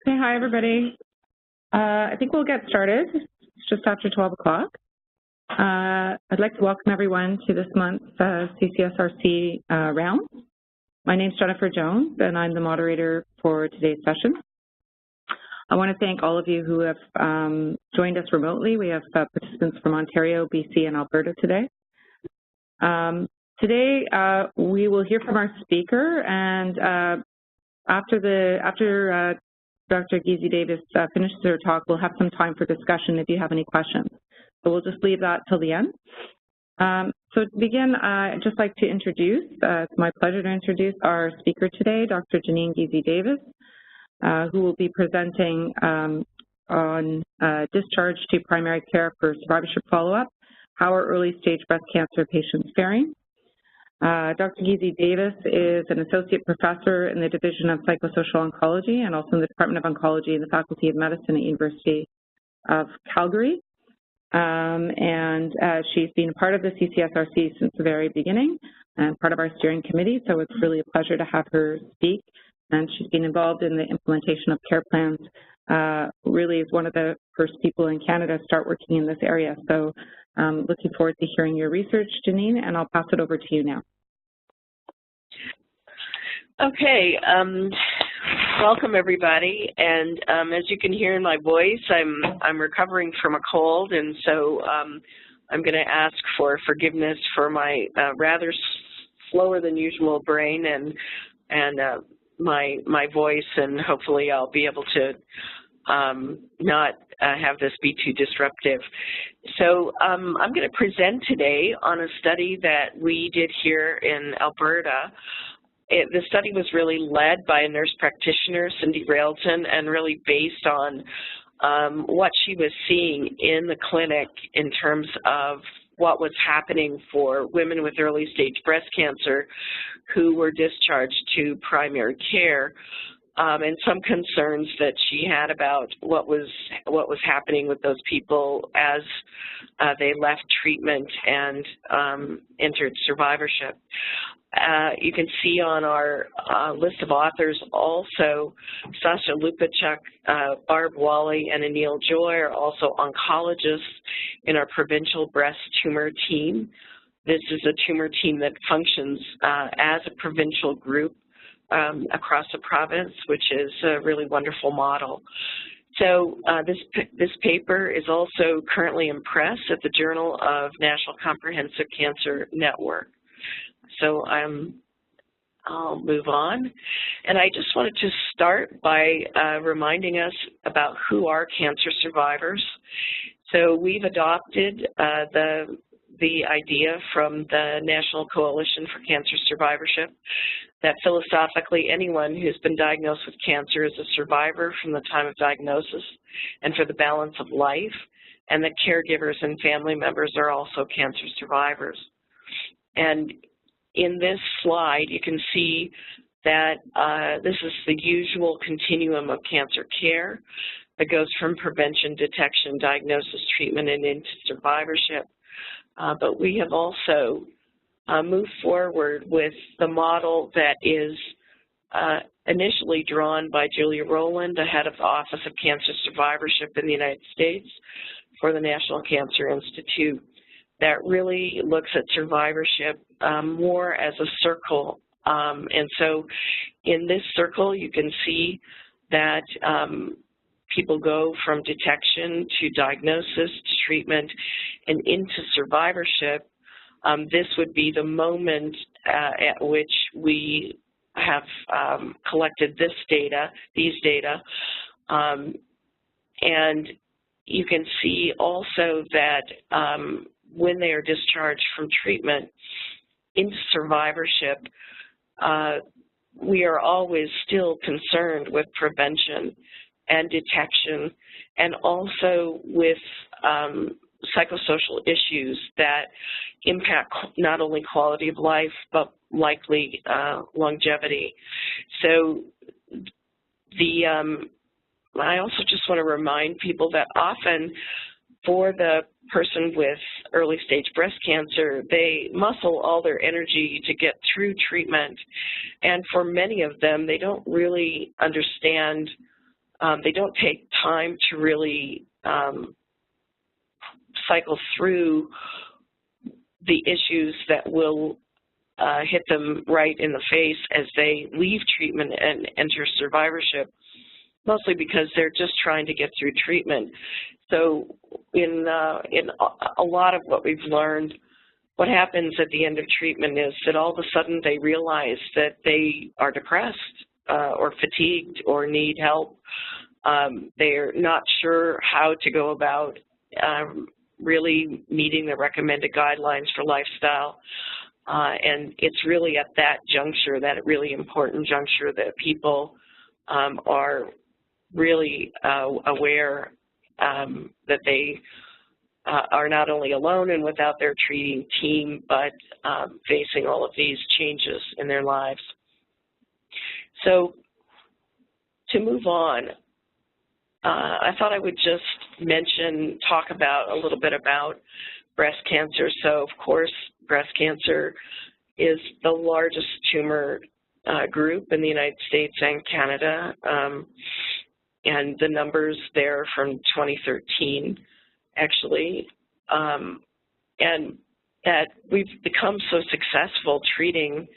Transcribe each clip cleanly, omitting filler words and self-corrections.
Okay, hi everybody. I think we'll get started. It's just after 12 o'clock. I'd like to welcome everyone to this month's CCSRC round. My name's Jennifer Jones, and I'm the moderator for today's session. I want to thank all of you who have joined us remotely. We have participants from Ontario, BC, and Alberta today. Today, we will hear from our speaker, and after Dr. Giese-Davis finishes her talk, we'll have some time for discussion if you have any questions. So we'll just leave that till the end. So to begin, I'd just like to introduce, it's my pleasure to introduce our speaker today, Dr. Janine Giese-Davis, who will be presenting on discharge to primary care for survivorship follow-up, how are early-stage breast cancer patients faring. Dr. Giese-Davis is an associate professor in the Division of Psychosocial Oncology and also in the Department of Oncology in the Faculty of Medicine at University of Calgary. She's been part of the CCSRC since the very beginning and part of our steering committee, so it's really a pleasure to have her speak. And she's been involved in the implementation of care plans, really is one of the first people in Canada to start working in this area. So looking forward to hearing your research, Janine, and I'll pass it over to you now. Okay, welcome everybody, and as you can hear in my voice, I'm recovering from a cold, and so I'm going to ask for forgiveness for my rather slower than usual brain and my voice, and hopefully I'll be able to not have this be too disruptive. So I'm going to present today on a study that we did here in Alberta. The study was really led by a nurse practitioner, Cindy Railton, and really based on what she was seeing in the clinic in terms of what was happening for women with early stage breast cancer who were discharged to primary care, and some concerns that she had about what was happening with those people as they left treatment and entered survivorship. You can see on our list of authors also Sasha Lupachuk, Barb Wally, and Anil Joy are also oncologists in our provincial breast tumor team. This is a tumor team that functions as a provincial group across the province, which is a really wonderful model. So this paper is also currently in press at the Journal of National Comprehensive Cancer Network. So I'll move on. And I just wanted to start by reminding us about who are cancer survivors. So we've adopted the idea from the National Coalition for Cancer Survivorship that philosophically anyone who's been diagnosed with cancer is a survivor from the time of diagnosis and for the balance of life, and that caregivers and family members are also cancer survivors. And in this slide, you can see that this is the usual continuum of cancer care that goes from prevention, detection, diagnosis, treatment, and into survivorship. But we have also moved forward with the model that is initially drawn by Julia Rowland, the head of the Office of Cancer Survivorship in the United States for the National Cancer Institute, that really looks at survivorship more as a circle. And so in this circle, you can see that people go from detection to diagnosis to treatment and into survivorship. This would be the moment at which we have collected these data. And you can see also that when they are discharged from treatment into survivorship, we are always still concerned with prevention and detection, and also with psychosocial issues that impact not only quality of life, but likely longevity. So I also just want to remind people that often for the person with early stage breast cancer, they muscle all their energy to get through treatment. And for many of them, they don't really understand They don't take time to really cycle through the issues that will hit them right in the face as they leave treatment and enter survivorship, mostly because they're just trying to get through treatment. So in a lot of what we've learned, what happens at the end of treatment is that all of a sudden they realize that they are depressed or fatigued or need help. They're not sure how to go about really meeting the recommended guidelines for lifestyle. And it's really at that juncture, that really important juncture, that people are really aware that they are not only alone and without their treating team, but facing all of these changes in their lives. So to move on, I thought I would just talk about a little bit about breast cancer. So of course, breast cancer is the largest tumor group in the United States and Canada, and the numbers there from 2013, actually, and that we've become so successful treating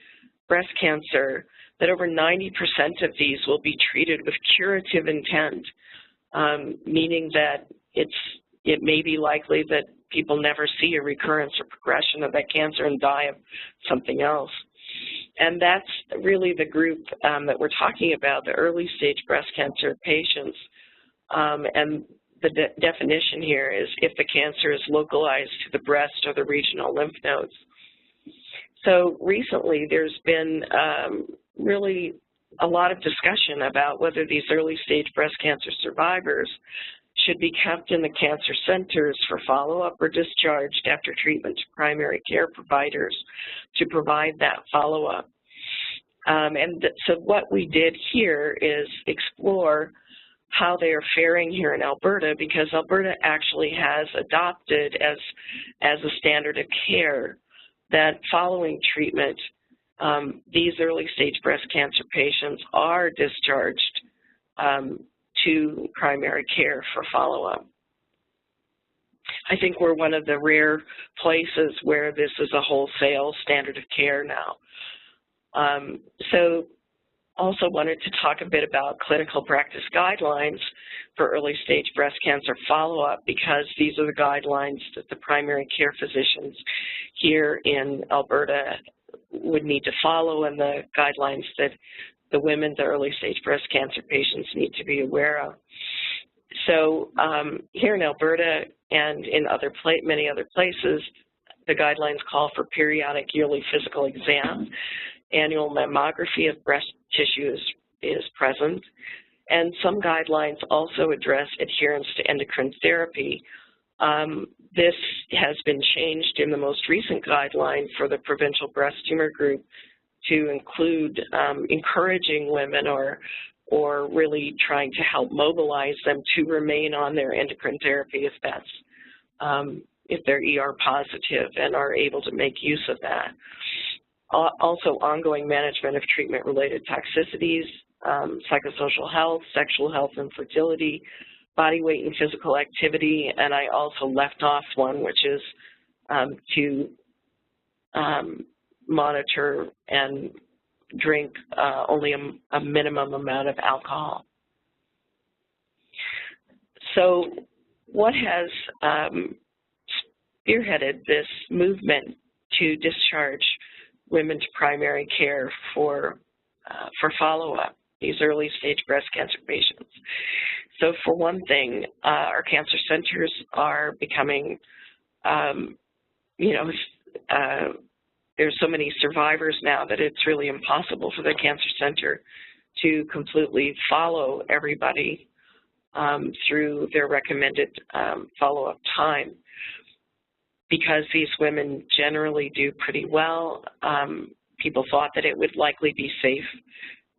breast cancer that over 90% of these will be treated with curative intent, meaning that it may be likely that people never see a recurrence or progression of that cancer and die of something else. And that's really the group that we're talking about, the early stage breast cancer patients. And the definition here is if the cancer is localized to the breast or the regional lymph nodes. So recently there's been really a lot of discussion about whether these early stage breast cancer survivors should be kept in the cancer centers for follow-up or discharged after treatment to primary care providers to provide that follow-up. So what we did here is explore how they are faring here in Alberta, because Alberta actually has adopted as a standard of care that following treatment, these early stage breast cancer patients are discharged to primary care for follow-up. I think we're one of the rare places where this is a wholesale standard of care now. So also wanted to talk a bit about clinical practice guidelines for early stage breast cancer follow-up, because these are the guidelines that the primary care physicians here in Alberta would need to follow, and the guidelines that the women, the early stage breast cancer patients, need to be aware of. So here in Alberta and in many other places, the guidelines call for periodic yearly physical exam. Annual mammography of breast tissue is present, and some guidelines also address adherence to endocrine therapy. This has been changed in the most recent guideline for the provincial breast tumor group to include encouraging women or really trying to help mobilize them to remain on their endocrine therapy if they're ER positive and are able to make use of that. Also, ongoing management of treatment-related toxicities, psychosocial health, sexual health and fertility, body weight and physical activity, and I also left off one, which is to monitor and drink only a minimum amount of alcohol. So what has spearheaded this movement to discharge women to primary care for follow-up, these early stage breast cancer patients? So for one thing, our cancer centers are becoming, there's so many survivors now that it's really impossible for the cancer center to completely follow everybody through their recommended follow-up time, because these women generally do pretty well. People thought that it would likely be safe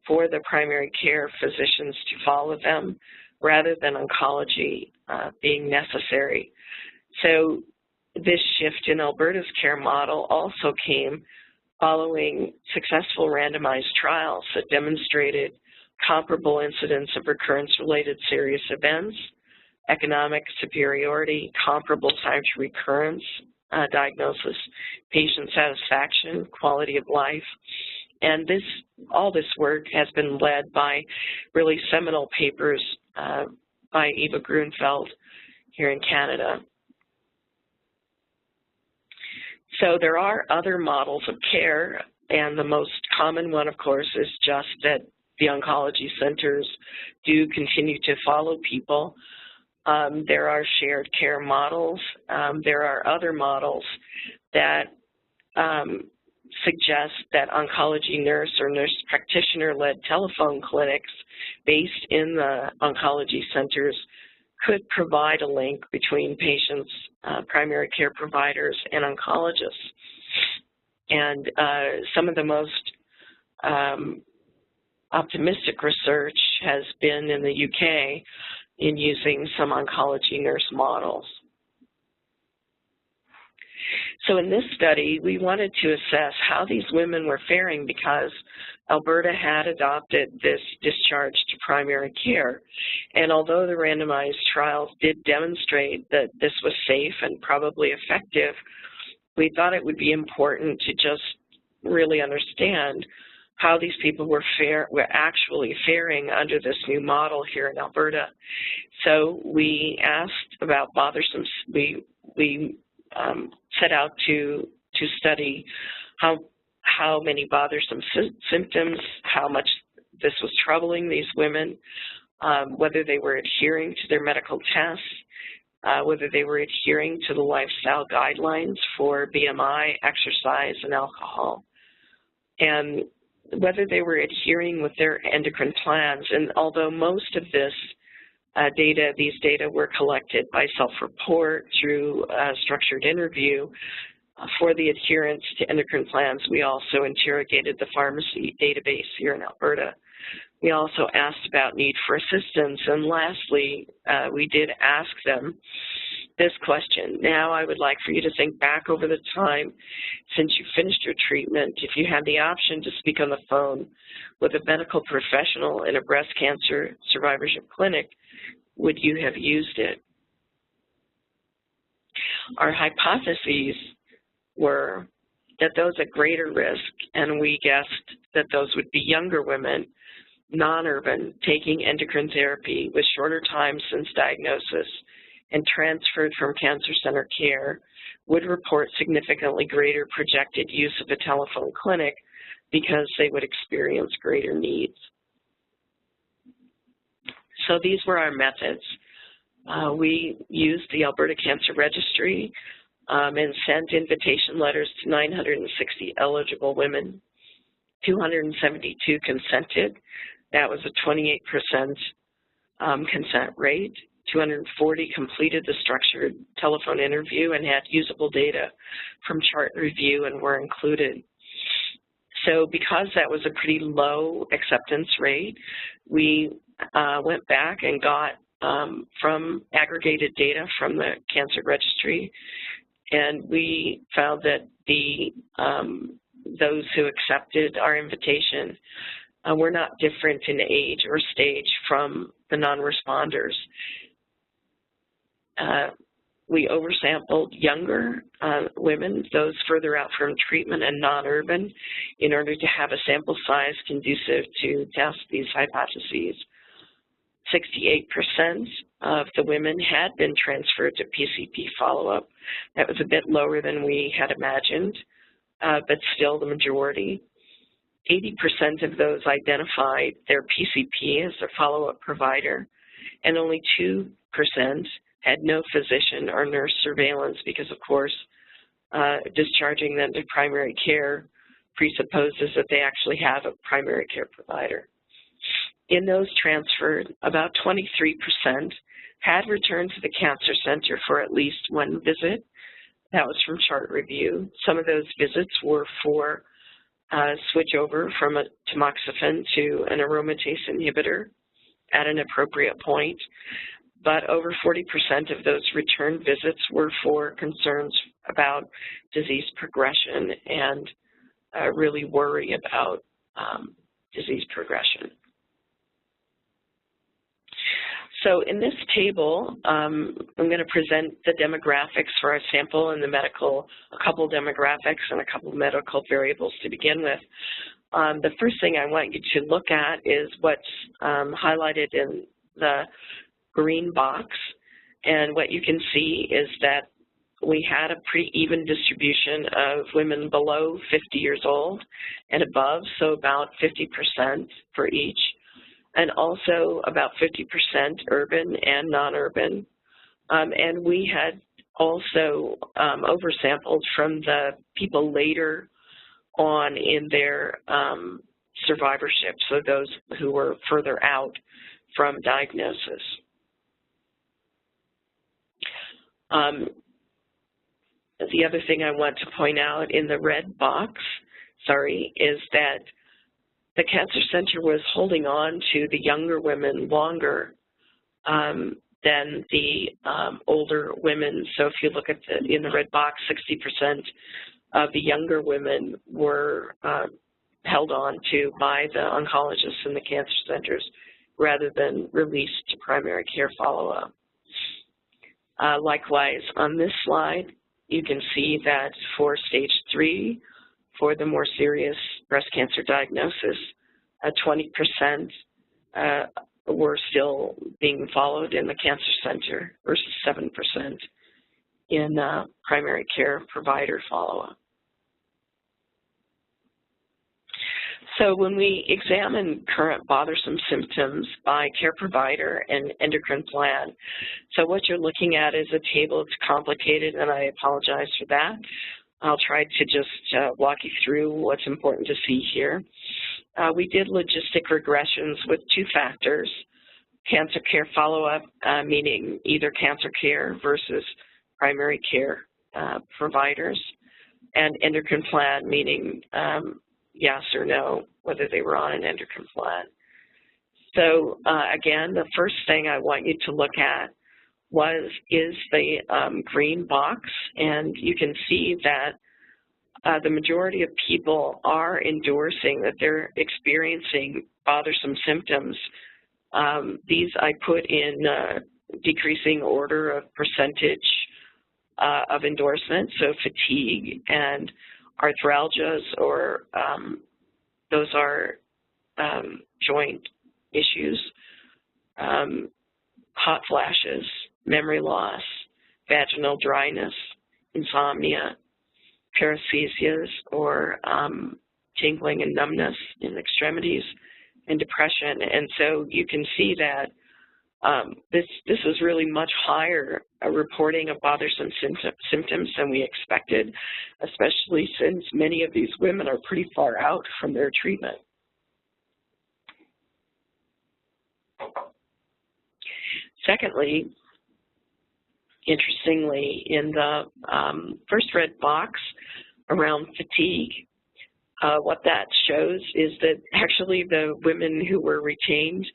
for the primary care physicians to follow them rather than oncology being necessary. So this shift in Alberta's care model also came following successful randomized trials that demonstrated comparable incidence of recurrence-related serious events, economic superiority, comparable time to recurrence, diagnosis, patient satisfaction, quality of life. And all this work has been led by really seminal papers by Eva Grunfeld here in Canada. So there are other models of care, and the most common one, of course, is just that the oncology centers do continue to follow people. There are shared care models. There are other models that suggest that oncology nurse or nurse practitioner-led telephone clinics based in the oncology centers could provide a link between patients, primary care providers, and oncologists. And some of the most optimistic research has been in the UK in using some oncology nurse models. So in this study, we wanted to assess how these women were faring because Alberta had adopted this discharge to primary care. And although the randomized trials did demonstrate that this was safe and probably effective, we thought it would be important to just really understand how these people were actually faring under this new model here in Alberta. So we asked about bothersome. We set out to study how many bothersome symptoms, how much this was troubling these women, whether they were adhering to their medical tests, whether they were adhering to the lifestyle guidelines for BMI, exercise, and alcohol, and whether they were adhering with their endocrine plans. And although most of this these data were collected by self-report through a structured interview, for the adherence to endocrine plans, we also interrogated the pharmacy database here in Alberta. We also asked about need for assistance, and lastly, we did ask them this question. Now I would like for you to think back over the time since you finished your treatment. If you had the option to speak on the phone with a medical professional in a breast cancer survivorship clinic, would you have used it? Our hypotheses were that those at greater risk, and we guessed that those would be younger women, non-urban, taking endocrine therapy with shorter time since diagnosis and transferred from cancer center care, would report significantly greater projected use of a telephone clinic because they would experience greater needs. So these were our methods. We used the Alberta Cancer Registry and sent invitation letters to 960 eligible women. 272 consented. That was a 28% consent rate. 240 completed the structured telephone interview and had usable data from chart review and were included. So because that was a pretty low acceptance rate, we went back and got from aggregated data from the Cancer Registry, and we found that those who accepted our invitation were not different in age or stage from the non-responders. We oversampled younger women, those further out from treatment and non-urban, in order to have a sample size conducive to test these hypotheses. 68% of the women had been transferred to PCP follow-up. That was a bit lower than we had imagined, but still the majority. 80% of those identified their PCP as their follow-up provider, and only 2% had no physician or nurse surveillance because, of course, discharging them to primary care presupposes that they actually have a primary care provider. In those transferred, about 23% had returned to the cancer center for at least one visit. That was from chart review. Some of those visits were for switch over from a tamoxifen to an aromatase inhibitor at an appropriate point. But over 40% of those return visits were for concerns about disease progression and really worry about disease progression. So in this table, I'm going to present the demographics for our sample and a couple demographics and a couple medical variables to begin with. The first thing I want you to look at is what's highlighted in the green box. And what you can see is that we had a pretty even distribution of women below 50 years old and above, so about 50% for each, and also about 50% urban and non-urban. And we had also oversampled from the people later on in their survivorship, so those who were further out from diagnosis. The other thing I want to point out in the red box, is that the Cancer Center was holding on to the younger women longer than the older women. So if you look at in the red box, 60% of the younger women were held on to by the oncologists in the cancer centers rather than released to primary care follow-up. Likewise, on this slide, you can see that for stage 3, for the more serious breast cancer diagnosis, 20% were still being followed in the cancer center versus 7% in primary care provider follow-up. So when we examine current bothersome symptoms by care provider and endocrine plan, so what you're looking at is a table. It's complicated, and I apologize for that. I'll try to just walk you through what's important to see here. We did logistic regressions with 2 factors: cancer care follow-up, meaning either cancer care versus primary care providers, and endocrine plan, meaning yes or no, whether they were on an endocrine plan. So again, the first thing I want you to look at is the green box, and you can see that the majority of people are endorsing that they're experiencing bothersome symptoms. These I put in decreasing order of percentage of endorsement, so fatigue and arthralgias, or those are joint issues, hot flashes, memory loss, vaginal dryness, insomnia, paresthesias, or tingling and numbness in extremities, and depression. And so you can see that this is really much higher reporting of bothersome symptoms than we expected, especially since many of these women are pretty far out from their treatment. Secondly, interestingly, in the first red box around fatigue, what that shows is that actually the women who were retained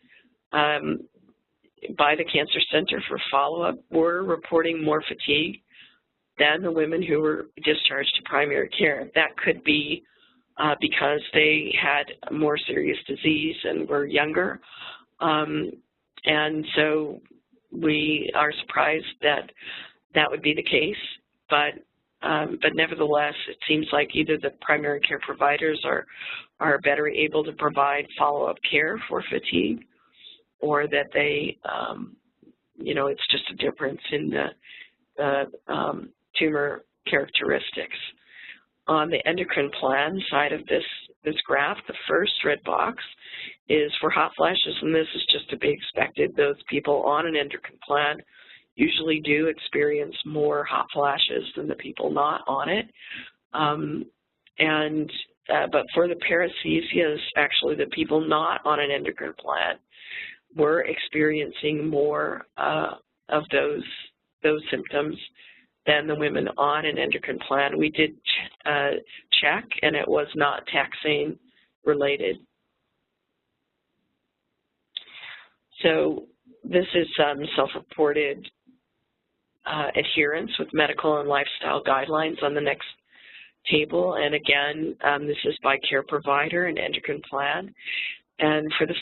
by the Cancer Center for follow-up were reporting more fatigue than the women who were discharged to primary care. That could be because they had more serious disease and were younger. And so we are surprised that that would be the case, but nevertheless, it seems like either the primary care providers are better able to provide follow-up care for fatigue, or that they, it's just a difference in the tumor characteristics. On the endocrine plan side of this graph, the first red box is for hot flashes, and this is just to be expected. Those people on an endocrine plan usually do experience more hot flashes than the people not on it. But for the paresthesias, actually the people not on an endocrine plan were experiencing more of those symptoms than the women on an endocrine plan. We did check, and it was not taxane related. So this is self-reported adherence with medical and lifestyle guidelines on the next table. And again, this is by care provider and endocrine plan. And for the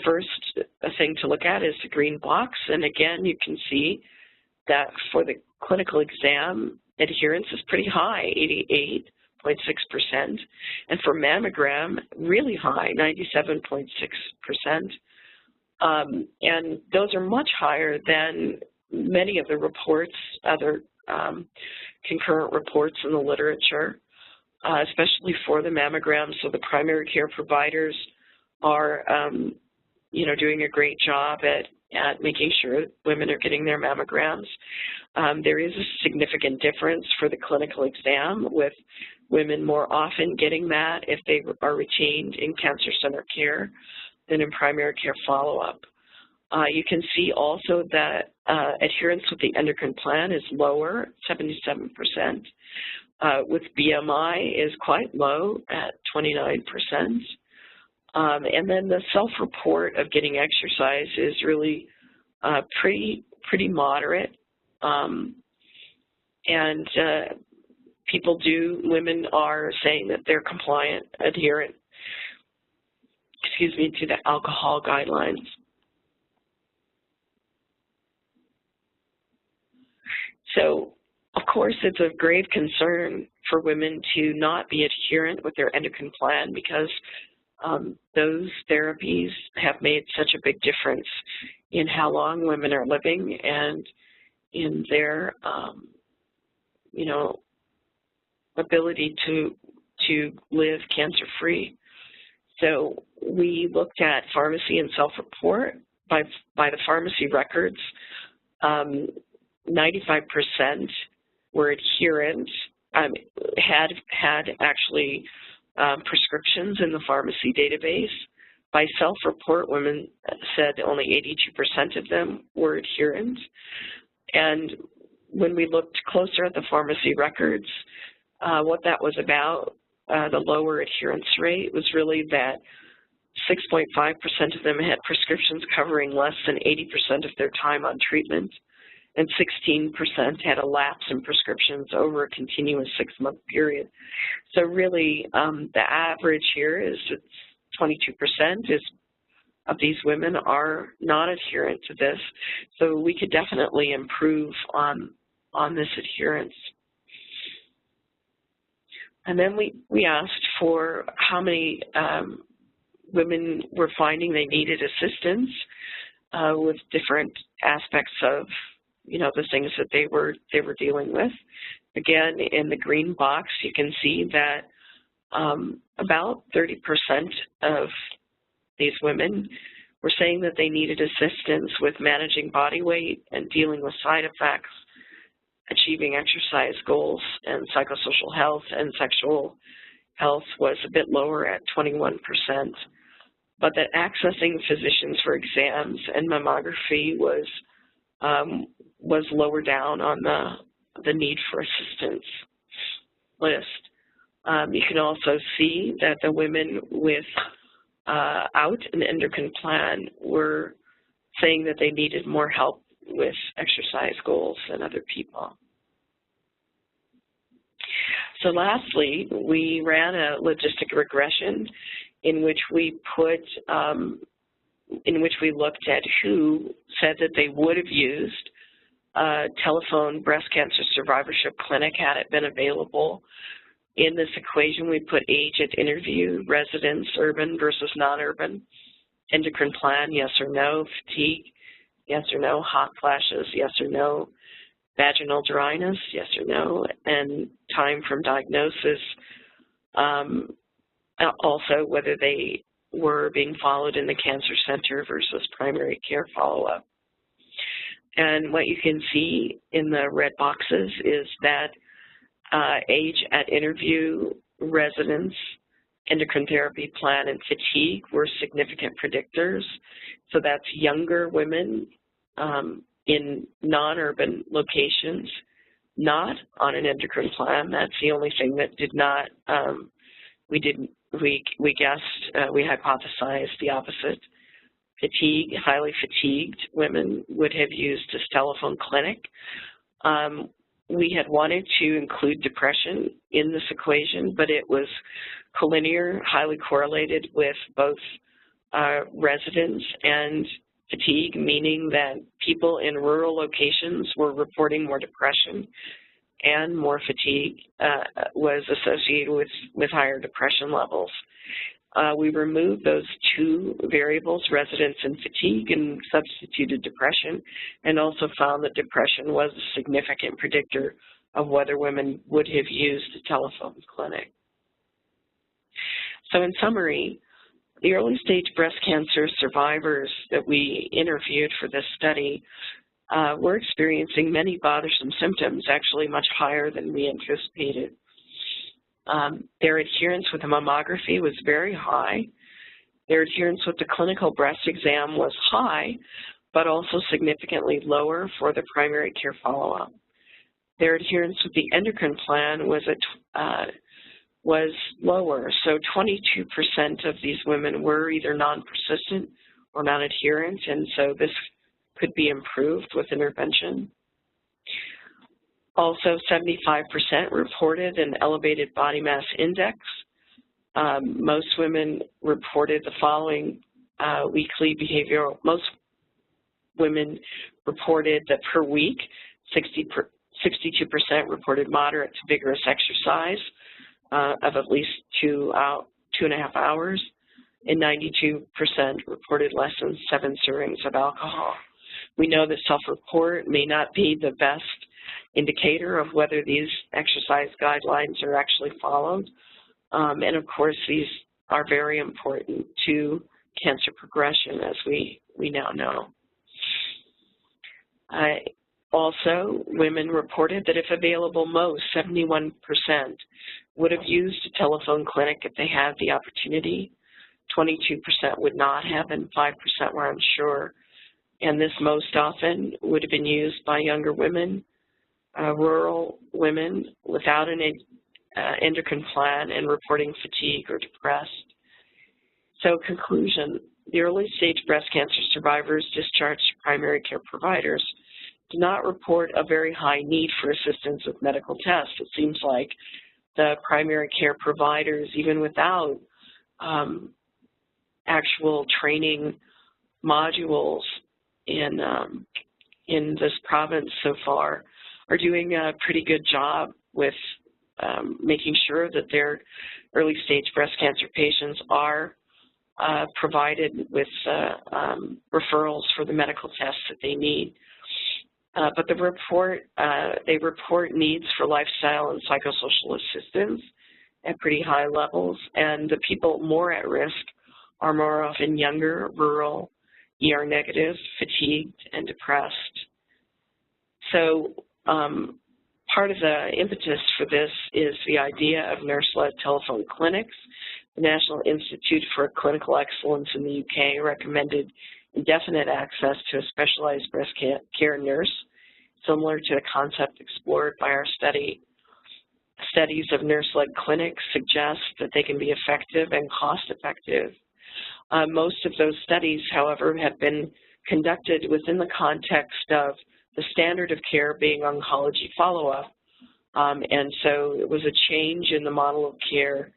first thing to look at is the green box. And again, you can see that for the clinical exam, adherence is pretty high, 88.6%. And for mammogram, really high, 97.6%. And those are much higher than many of the reports, other concurrent reports in the literature, especially for the mammogram. So the primary care providers are, doing a great job at making sure women are getting their mammograms. There is a significant difference for the clinical exam, with women more often getting that if they are retained in cancer center care than in primary care follow-up. You can see also that adherence with the endocrine plan is lower, 77%, with BMI is quite low at 29%. And then the self-report of getting exercise is really pretty moderate. Women are saying that they're compliant, adherent, to the alcohol guidelines. So, of course, it's of grave concern for women to not be adherent with their endocrine plan, because those therapies have made such a big difference in how long women are living and in their, ability to live cancer-free. So we looked at pharmacy and self-report. By the pharmacy records, 95% were adherent, had actually prescriptions in the pharmacy database. By self-report, women said only 82% of them were adherent. And when we looked closer at the pharmacy records, what that was about, the lower adherence rate was really that 6.5% of them had prescriptions covering less than 80% of their time on treatment, and 16% had a lapse in prescriptions over a continuous 6-month period. So really, the average here is 22% of these women are not adherent to this. So we could definitely improve on this adherence. And then we asked for how many women were finding they needed assistance with different aspects of the things that they were dealing with. Again, in the green box, you can see that about 30% of these women were saying that they needed assistance with managing body weight and dealing with side effects, achieving exercise goals, and psychosocial health and sexual health was a bit lower at 21%. But that accessing physicians for exams and mammography was lower down on the need for assistance list. You can also see that the women without an endocrine plan were saying that they needed more help with exercise goals than other people. So lastly, we ran a logistic regression in which we looked at who said that they would have used telephone breast cancer survivorship clinic had it been available. In this equation, we put age at interview, residence, urban versus non-urban, endocrine plan, yes or no, fatigue, yes or no, hot flashes, yes or no, vaginal dryness, yes or no, and time from diagnosis, also whether they were being followed in the cancer center versus primary care follow-up. And what you can see in the red boxes is that age at interview, residence, endocrine therapy plan, and fatigue were significant predictors. So that's younger women in non-urban locations, not on an endocrine plan. That's the only thing that did not, we hypothesized the opposite. Fatigue, highly fatigued women would have used this telephone clinic. We had wanted to include depression in this equation, but it was collinear, highly correlated with both residence and fatigue, meaning that people in rural locations were reporting more depression, and more fatigue was associated with higher depression levels. We removed those two variables, residence and fatigue, and substituted depression, and also found that depression was a significant predictor of whether women would have used a telephone clinic. So in summary, the early stage breast cancer survivors that we interviewed for this study were experiencing many bothersome symptoms, actually much higher than we anticipated. Their adherence with the mammography was very high. Their adherence with the clinical breast exam was high, but also significantly lower for the primary care follow-up. Their adherence with the endocrine plan was lower, so 22% of these women were either non-persistent or non-adherent, and so this could be improved with intervention. Also, 75% reported an elevated body mass index. Most women reported the following weekly behavioral. Most women reported that per week, 62% reported moderate to vigorous exercise of at least 2.5 hours, and 92% reported less than 7 servings of alcohol. We know that self-report may not be the best indicator of whether these exercise guidelines are actually followed. And of course, these are very important to cancer progression, as we now know. Also, women reported that if available, most, 71%, would have used a telephone clinic if they had the opportunity. 22% would not have, and 5% were unsure. And this most often would have been used by younger women, rural women without an endocrine plan and reporting fatigue or depressed. So conclusion, the early stage breast cancer survivors discharged to primary care providers do not report a very high need for assistance with medical tests. It seems like the primary care providers, even without actual training modules in this province so far, are doing a pretty good job with making sure that their early stage breast cancer patients are provided with referrals for the medical tests that they need. But they report needs for lifestyle and psychosocial assistance at pretty high levels, and the people more at risk are more often younger, rural, ER-negative, fatigued, and depressed. So part of the impetus for this is the idea of nurse-led telephone clinics. The National Institute for Clinical Excellence in the UK recommended indefinite access to a specialized breast care nurse, similar to the concept explored by our study. Studies of nurse-led clinics suggest that they can be effective and cost-effective. Most of those studies, however, have been conducted within the context of the standard of care being oncology follow-up, and so it was a change in the model of care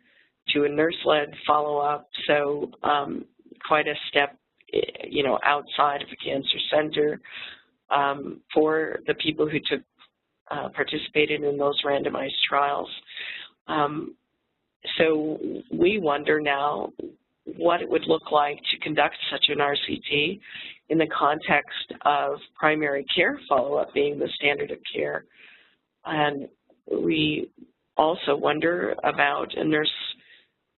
to a nurse-led follow-up, so quite a step, outside of a cancer center for the people who participated in those randomized trials. So we wonder now what it would look like to conduct such an RCT in the context of primary care follow-up being the standard of care. And we also wonder about a nurse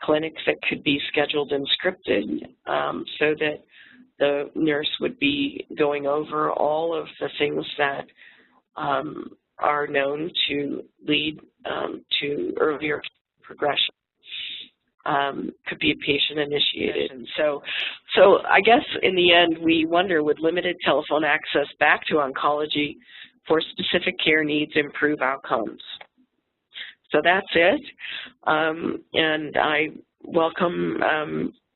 clinic that could be scheduled and scripted so that the nurse would be going over all of the things that are known to lead to earlier progression. Could be patient-initiated. And so I guess in the end, we wonder, would limited telephone access back to oncology for specific care needs improve outcomes? So that's it. And I welcome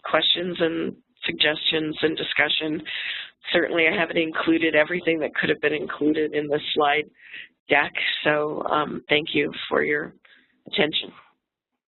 questions and suggestions and discussion. Certainly, I haven't included everything that could have been included in the slide deck. So thank you for your attention.